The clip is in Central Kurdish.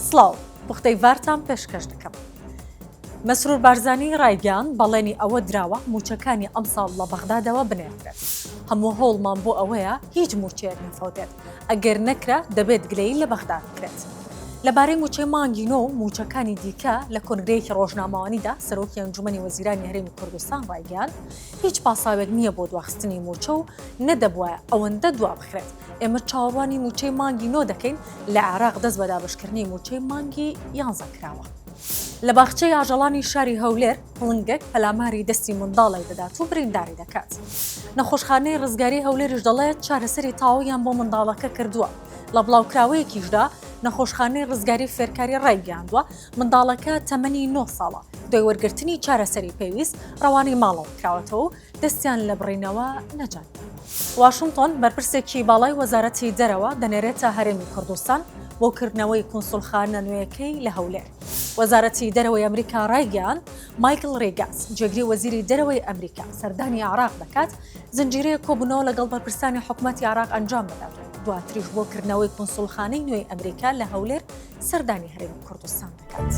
سڵاو بختەیڤارتان پێشکەش دەکەم. مەسرور بارزانی ڕایگەیان بەڵێنی ئەوە دراوە موچەکانی ئەم ساڵ لە بەغدادەوە بنێردرێت. هەموو هەوڵمان بۆ ئەوەیە هیچ موچەیەک نەفەوتێت، ئەگەر نەکرا دەبێت گلەیی لە بەغداد بکرێت. لەبارەی موچەی مانگی نۆ و موچەکانی دیکە لە کۆنگرەیەکی ڕۆژنامەوانیدا سەرۆکی ئەنجومەنی وەزیرانی هەرێمی کوردستان ڕایگەیان هیچ پاساوێک نییە بۆ دواخستنی موچە و نەدەبووە ئەوەندە دوا بخرێت. ئێمە چاوەڕوانی موچەی مانگی نۆ دەکەین لە عێراق دەست بە دابەشکردنی موچەی مانگی 11 کراوە. لە باخچەی ئاژەڵانی شاری هەولێر پڵنگێک پەلاماری دەستی منداڵی دەدات و برینداری دەکات. نەخۆشخانەی ڕزگاری هەولێرش دەڵێت چارەسەری تاویان بۆ منداڵەکە کردووە. لە بڵاوکراوەیەکیشدا نەخۆشخانەی ڕزگاری فێرکاری ڕایگەیاندووە منداڵەکە تەمەنی 9 ساڵە. دوای وەرگرتنی چارەسەری پێویست ڕەوانی ماڵەوە کراوەتەوە و دەستیان لە بڕینەوە نەجات. واشنگتن بەرپرسێکی باڵای وەزارەتی دەرەوە دەنێرێتە هەرێمی کوردستان بۆ کردنەوەی کونسولخانە نوێیەکەی لە هەولێر. وەزارەتی دەرەوەی ئەمریکا ڕایگەیان مایکل ڕێگاس جێگری وەزیری دەرەوەی ئەمریکا سەردانی عێراق دەکات زنجیرەیە کۆبوونەوە لەگەڵ بەرپرسانی حکوومەتی عێراق ئەنجام بدات. دواتریش بۆ کردنەوەی کونسولخانەی نوێی ئەمریکا لە هەولێر سەردانی هەرێمی کوردستان دەکات.